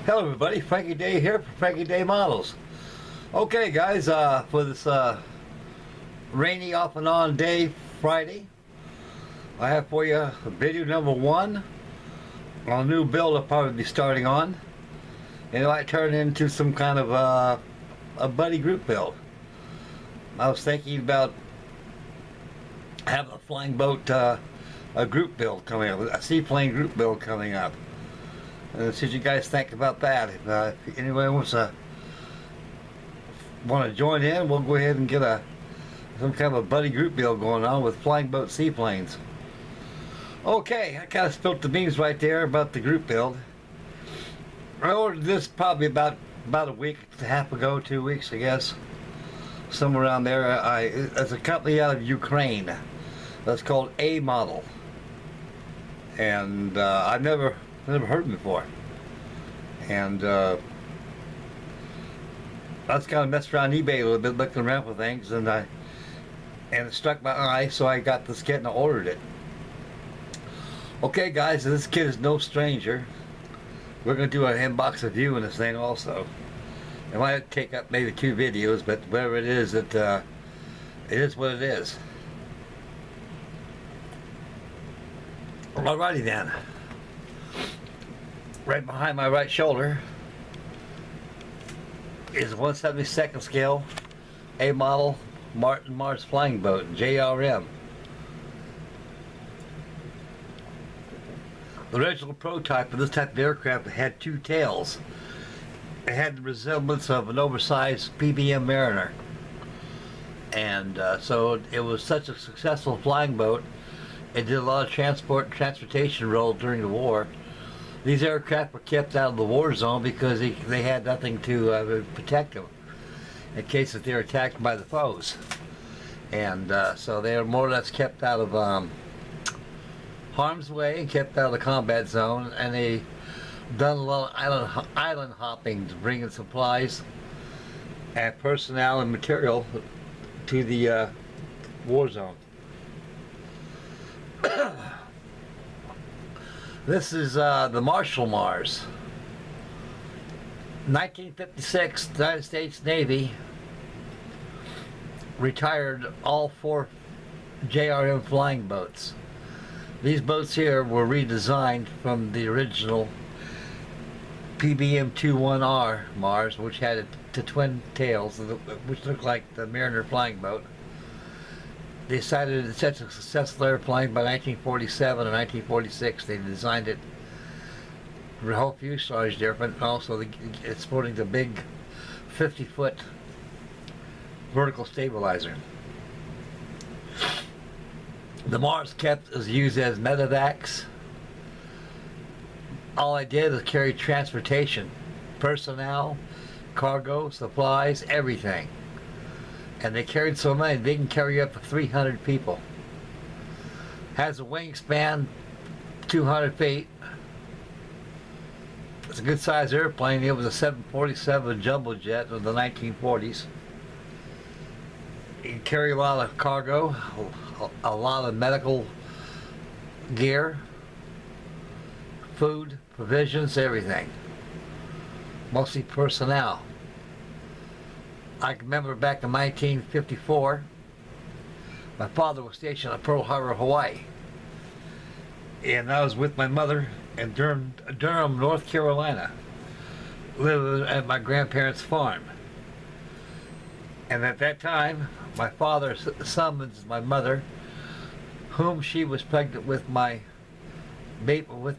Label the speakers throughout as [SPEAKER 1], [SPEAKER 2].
[SPEAKER 1] Hello everybody, Frankie Day here for Frankie Day Models. Okay guys, for this rainy off and on day, Friday, I have for you video number 1 on a new build I'll probably be starting on. And it might turn into some kind of a buddy group build. I was thinking about having a flying boat, a group build coming up, a seaplane group build coming up. And see what you guys think about that. If anyone wants to join in, we'll go ahead and get some kind of a buddy group build going on with flying boat seaplanes. Okay, I kind of spilled the beans right there about the group build. I ordered this probably about a week and a half ago, 2 weeks I guess, somewhere around there. It's a company out of Ukraine that's called Amodel, and I've never heard of them before, and I was kind of messed around eBay a little bit, looking around for things, and it struck my eye, so I got this kit and I ordered it. Okay guys, this kit is no stranger. We're going to do an inbox review on this thing also. It might take up maybe 2 videos, but whatever it is, it is what it is. Alrighty then. Right behind my right shoulder is a 1/72 scale Amodel Martin Mars flying boat, JRM. The original prototype of this type of aircraft had 2 tails. It had the resemblance of an oversized PBM Mariner, and so it was such a successful flying boat. It did a lot of transportation roles during the war. These aircraft were kept out of the war zone because they had nothing to protect them in case that they were attacked by the foes. And so they were more or less kept out of harm's way and kept out of the combat zone. And they done a lot of island hopping to bring in supplies and personnel and material to the war zone. This is the Marshall Mars. 1956, the United States Navy retired all 4 JRM flying boats. These boats here were redesigned from the original PT.1 Mars, which had the twin tails, which looked like the Mariner flying boat. They decided it's such a successful airplane by 1947 and 1946. They designed it, the whole fuselage different. Also, it's sporting the big 50-foot vertical stabilizer. The Mars is used as medevacs. All I did was carry transportation, personnel, cargo, supplies, everything. And they carried so many, they can carry up to 300 people. Has a wingspan 200 feet. It's a good sized airplane. It was a 747 jumbo jet of the 1940s. You can carry a lot of cargo, a lot of medical gear, food, provisions, everything. Mostly personnel. I can remember back in 1954, my father was stationed at Pearl Harbor, Hawaii, and I was with my mother in Durham, North Carolina, living at my grandparents' farm. And at that time, my father summoned my mother, whom she was pregnant with my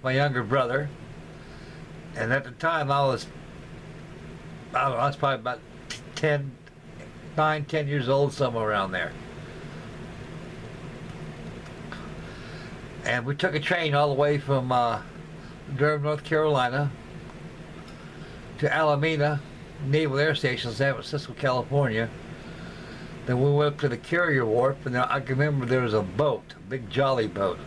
[SPEAKER 1] younger brother. And at the time, I was probably about 9, 10 years old, somewhere around there. And we took a train all the way from Durham, North Carolina to Alameda Naval Air Station, San Francisco, California. Then we went up to the carrier wharf, and I can remember there was a boat, a big jolly boat,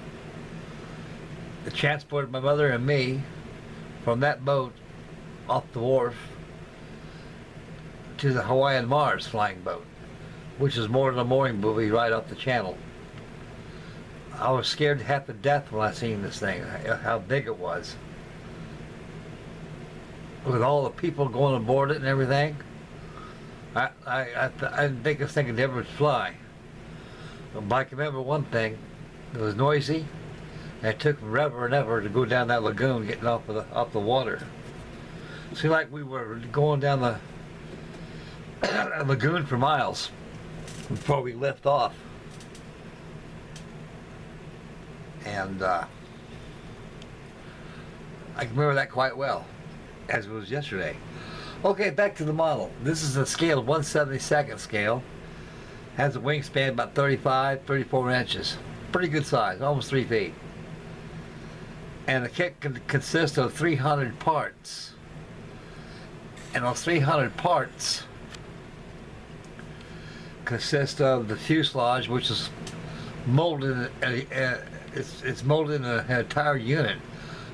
[SPEAKER 1] that transported my mother and me from that boat off the wharf to the Hawaiian Mars flying boat, which is more than a mooring buoy right off the channel. I was scared to half to death when I seen this thing, how big it was. with all the people going aboard it and everything, I didn't think this thing could ever fly. But I can remember one thing. It was noisy, and it took forever and ever to go down that lagoon, getting off the water. It seemed like we were going down the lagoon for miles before we lift off. And I can remember that quite well, as it was yesterday. Okay, back to the model. This is a scale, 1/72 scale. Has a wingspan about 35, 34 inches. Pretty good size, almost 3 feet. And the kit consists of 300 parts. And those 300 parts consist of the fuselage, which is molded. It's molded in an entire unit.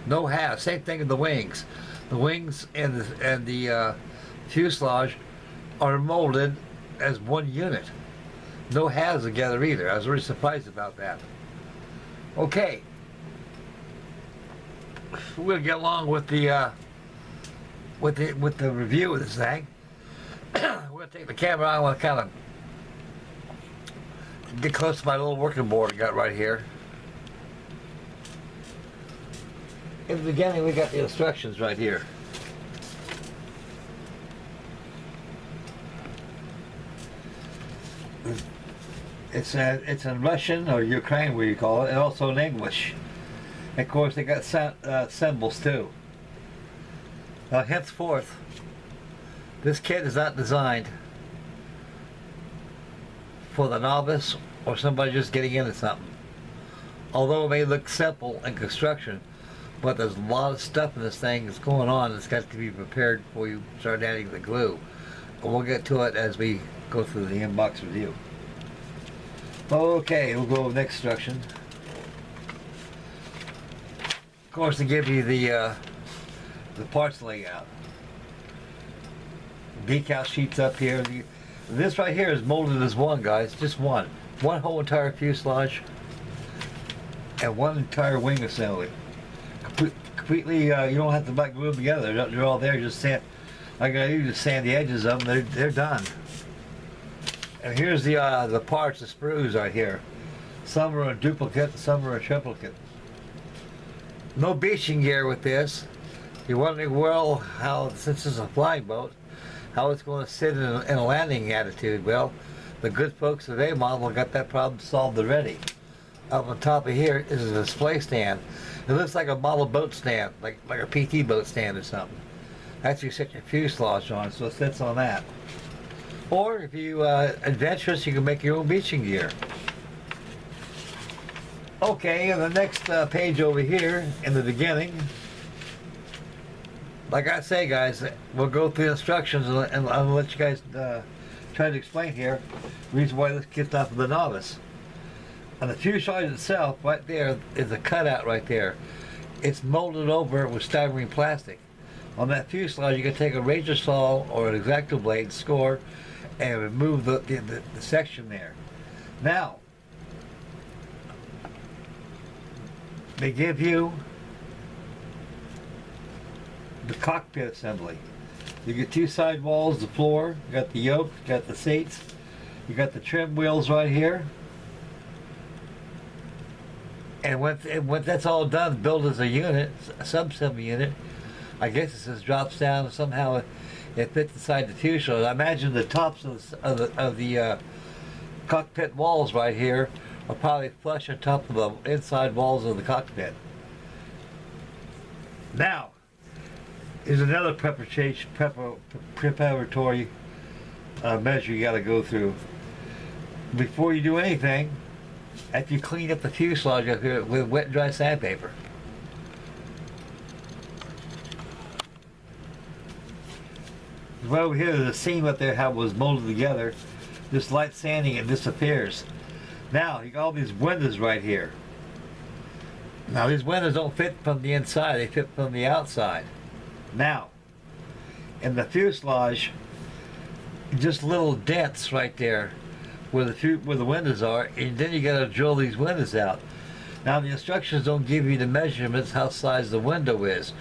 [SPEAKER 1] No half. Same thing with the wings. The wings and the fuselage are molded as one unit. No halves together either. I was really surprised about that. Okay, we'll get along with the review of this thing. We're gonna take the camera. I want to kind of get close to my little working board I got right here. In the beginning, we got the instructions right here. It's in Russian or Ukraine, where you call it, and also in English. And of course, they got symbols too. Now, henceforth, this kit is not designed for the novice or somebody just getting into something. Although it may look simple in construction, but there's a lot of stuff in this thing that's going on that's got to be prepared before you start adding the glue. And we'll get to it as we go through the inbox review. Okay, we'll go with the next instruction. Of course, they give you the parts layout. Decal sheets up here. This right here is molded as one, guys. Just one. One whole entire fuselage and one entire wing assembly. Completely, you don't have to glue them together. They're all there. Just sand. I gotta do just sand the edges of them. They're done. And here's the parts, the sprues right here. Some are a duplicate, some are a triplicate. No beaching gear with this. You're wondering, well, how, since it's a flying boat, how it's going to sit in a landing attitude. Well, the good folks at Amodel got that problem solved already. Up on top of here is a display stand. It looks like a model boat stand, like a PT boat stand or something. That's you set your fuselage on, so it sits on that. Or if you adventurous, you can make your own beaching gear. Okay, and the next page over here in the beginning, like I say, guys, we'll go through the instructions and I'll let you guys try to explain here the reason why this kit's not for the novice. On the fuselage itself, right there is a cutout right there. It's molded over with styrene plastic. On that fuselage, you can take a razor saw or an X-Acto blade, score, and remove the section there. Now, they give you the cockpit assembly. You get two side walls, the floor, you got the yoke, you got the seats, you got the trim wheels right here. And when that's all done, built as a unit, a sub-assembly unit, I guess it just drops down and somehow it fits inside the fuselage. I imagine the tops of the cockpit walls right here are probably flush on top of the inside walls of the cockpit. Now, here's another preparatory measure you got to go through. Before you do anything, after you clean up the fuselage up here with wet and dry sandpaper. Right over here, there's a seam up there how it was molded together. This light sanding, it disappears. Now, you got all these windows right here. Now, these windows don't fit from the inside, they fit from the outside. Now, in the fuselage, just little dents right there where the windows are, and then you got to drill these windows out. Now, the instructions don't give you the measurements how size the window is.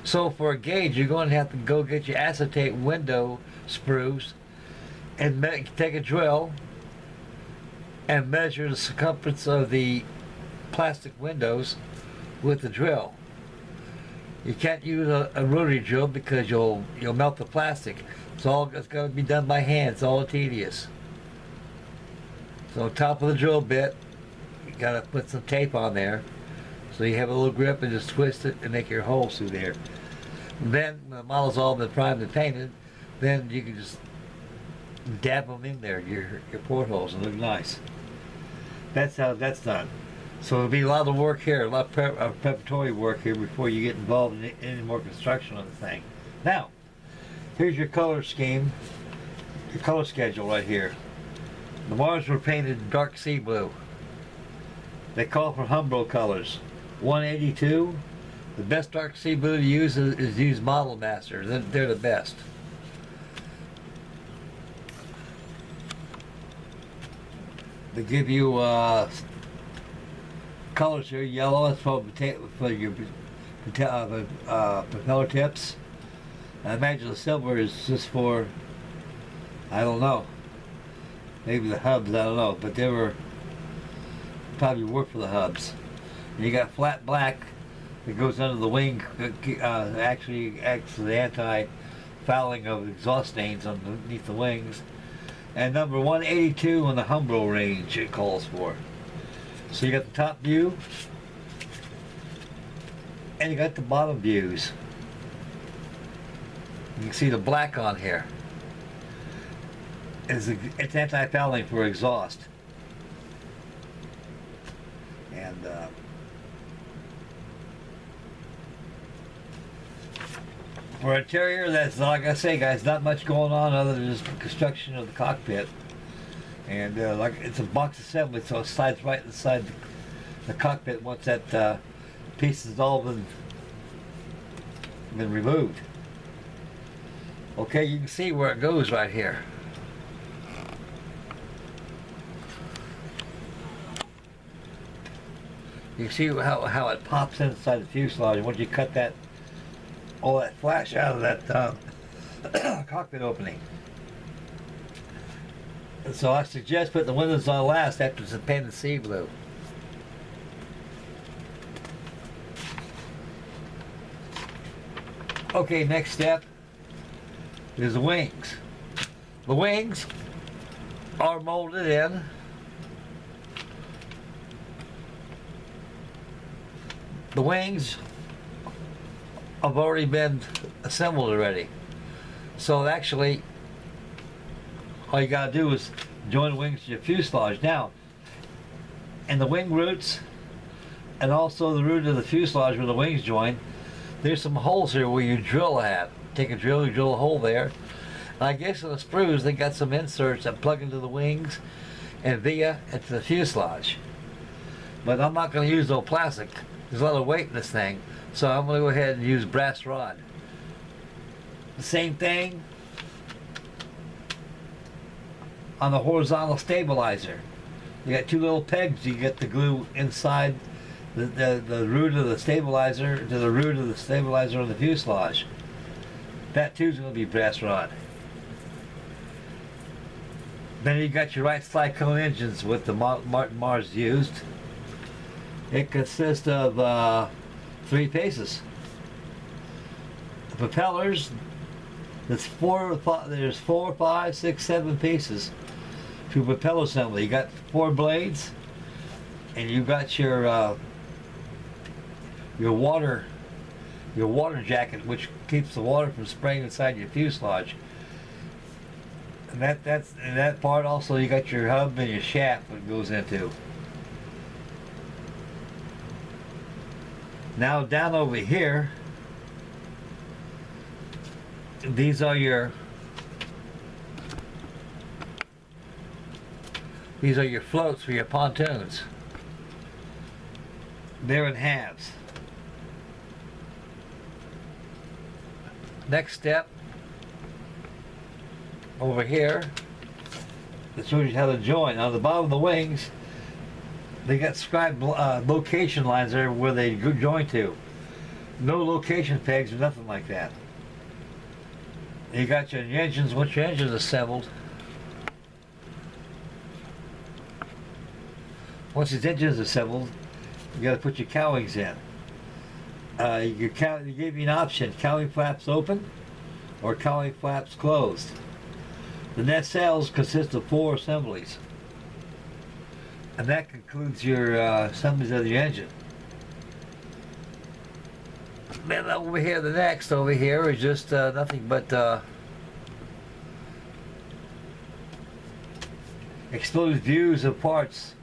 [SPEAKER 1] So for a gauge, you're going to have to go get your acetate window sprues and take a drill and measure the circumference of the plastic windows with the drill. You can't use a rotary drill because you'll melt the plastic. It's got to be done by hand. It's all tedious. So on top of the drill bit, you got to put some tape on there so you have a little grip and just twist it and make your holes through there. And then when the model's all been primed and painted, then you can just dab them in there, your portholes, and look nice. That's how that's done. So there'll be a lot of work here, a lot of preparatory work here before you get involved in any more construction on the thing. Now, here's your color scheme, your color schedule right here. The bars were painted dark sea blue. They call for Humbrol colors. 182. The best dark sea blue to use is use Model Master. They're the best. They give you colors here. Yellow is for your propeller tips. I imagine the silver is just for, I don't know, maybe the hubs, I don't know, but they were probably work for the hubs. And you got flat black that goes under the wing, actually acts as the anti-fouling of exhaust stains underneath the wings. And number 182 on the Humbrol range it calls for. So you got the top view and you got the bottom views. You can see the black on here. It's anti-fouling for exhaust. And for interior, that's like I say, guys, not much going on other than just construction of the cockpit. And like it's a box assembly, so it slides right inside the cockpit once that piece has all been removed. Okay, you can see where it goes right here. You can see how it pops inside the fuselage. And once you cut all that flash out of that cockpit opening. And so I suggest putting the windows on last after it's painted sea blue. Okay, next step is the wings. The wings are molded in. The wings have already been assembled already. So actually, all you gotta do is join the wings to your fuselage. Now, in the wing roots, and also the root of the fuselage where the wings join, there's some holes here where you drill at. Take a drill, you drill a hole there. And I guess in the sprues, they got some inserts that plug into the wings and via into the fuselage. But I'm not gonna use no plastic. There's a lot of weight in this thing. So I'm going to go ahead and use brass rod. The same thing on the horizontal stabilizer. You got two little pegs you get the glue inside the root of the stabilizer to the root of the stabilizer on the fuselage. That too is going to be brass rod. Then you got your right slide cone engines with the Martin Mars used. It consists of 3 pieces. The propellers, there's 4, 5, 6, 7 pieces to propeller assembly. You got 4 blades, and you got your water jacket, which keeps the water from spraying inside your fuselage. And that's in that part also you got your hub and your shaft that goes into. Now down over here, these are your floats for your pontoons. They're in halves. Next step over here, that shows you how to join. On the bottom of the wings, they got scribed location lines there where they join to. No location pegs or nothing like that. You got your engines, once your engine's assembled, once his engine's assembled, you got to put your cowlings in. You gave you an option: cowling flaps open or cowling flaps closed. The nacelles consist of 4 assemblies, and that concludes your assemblies of the engine. Then over here, the next over here is just nothing but exposed views of parts,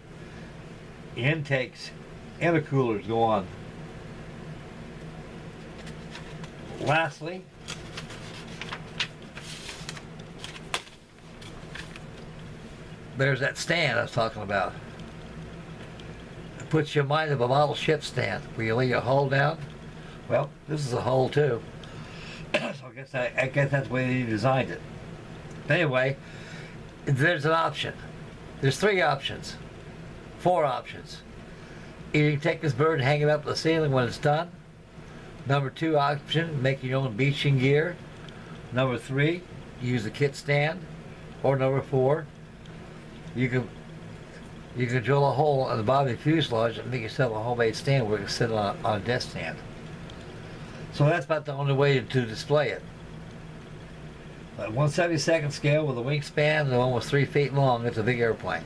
[SPEAKER 1] intakes, intercoolers go on. Lastly, there's that stand I was talking about. It puts you in mind of a model ship stand where you lay your hull down. Well, this is a hull too. So I guess that's the way they designed it. Anyway, there's an option. There's 3 options. 4 options. Either you can take this bird and hang it up to the ceiling when it's done. Number 2 option, make your own beaching gear. Number 3, use a kit stand. Or number 4, you can drill a hole in the bottom of the fuselage and make yourself a homemade stand where you can sit on a desk stand. So that's about the only way to display it. At 1/72 scale with a wingspan of almost 3 feet long, it's a big airplane.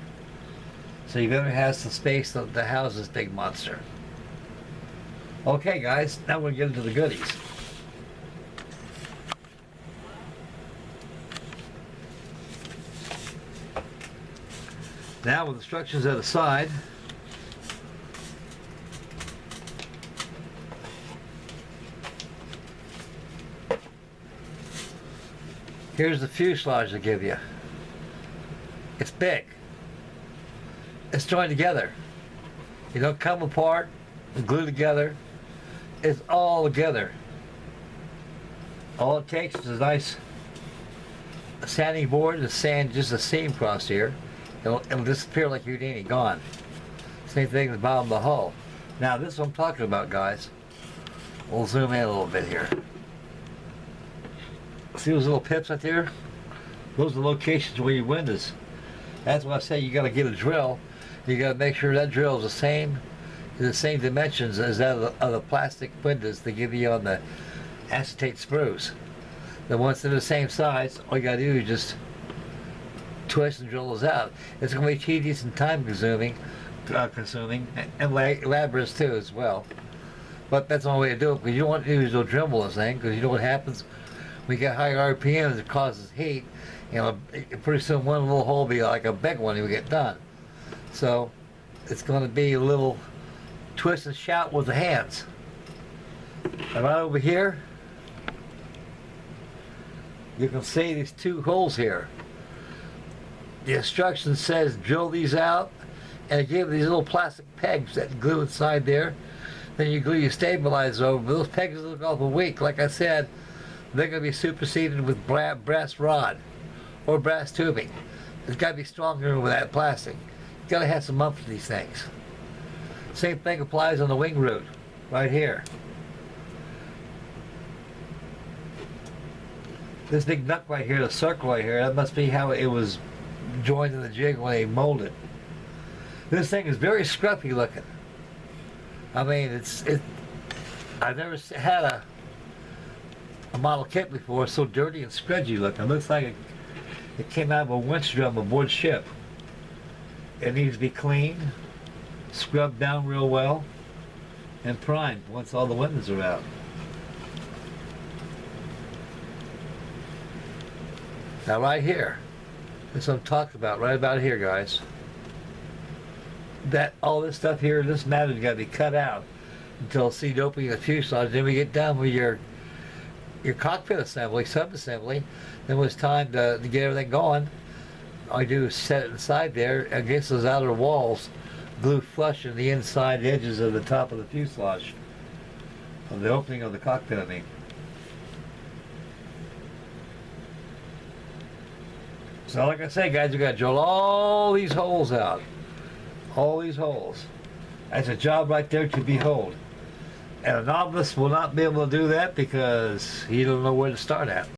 [SPEAKER 1] So you better have some space to house this big monster. Okay guys, now we'll get into the goodies. Now with instructions at the side, here's the fuselage they give you. It's big. It's joined together. You don't come apart and glue together. It's all together. All it takes is a nice sanding board to sand just a seam across here. It'll disappear like Houdini, gone. Same thing at the bottom of the hull. Now this is what I'm talking about, guys. We'll zoom in a little bit here. See those little pips right there? Those are the locations where your wind is. That's why I say you got to get a drill. You got to make sure that drill is the same dimensions as that of the plastic windows they give you on the acetate sprues. Then once they're the same size, all you got to do is just twist and drill those out. It's going to be tedious and time consuming, and laborious too as well. But that's the only way to do it, because you don't want to use no Dremel this thing, because you know what happens when you get higher RPMs, it causes heat. You know, pretty soon one little hole will be like a big one, you will get done. So it's going to be a little twist and shout with the hands. And right over here, you can see these 2 holes here. The instruction says drill these out, and it gives these little plastic pegs that glue inside there. Then you glue your stabilizer over. But those pegs look awful weak. Like I said, they're going to be superseded with brass rod or brass tubing. It's got to be stronger with that plastic. You've got to have some umph for these things. Same thing applies on the wing root, right here. This big nut right here, the circle right here, that must be how it was joined in the jig when they molded. This thing is very scruffy looking. I mean, I've never had a model kit before so dirty and scrudgy looking. It looks like it came out of a winch drum aboard ship. It needs to be cleaned, scrubbed down real well, and primed once all the windows are out. Now right here, that's what I'm talking about, right about here, guys. That all this stuff here, this matter's got to be cut out until seed opening the fuselage. Then we get done with your cockpit assembly, sub-assembly. Then when it's time to get everything going, all you do is set it inside there against those outer walls, glue flush in the inside edges of the top of the fuselage, of the opening of the cockpit, I mean. So like I say, guys, you got to drill all these holes out. All these holes. That's a job right there to behold. And a novice will not be able to do that because he don't know where to start at.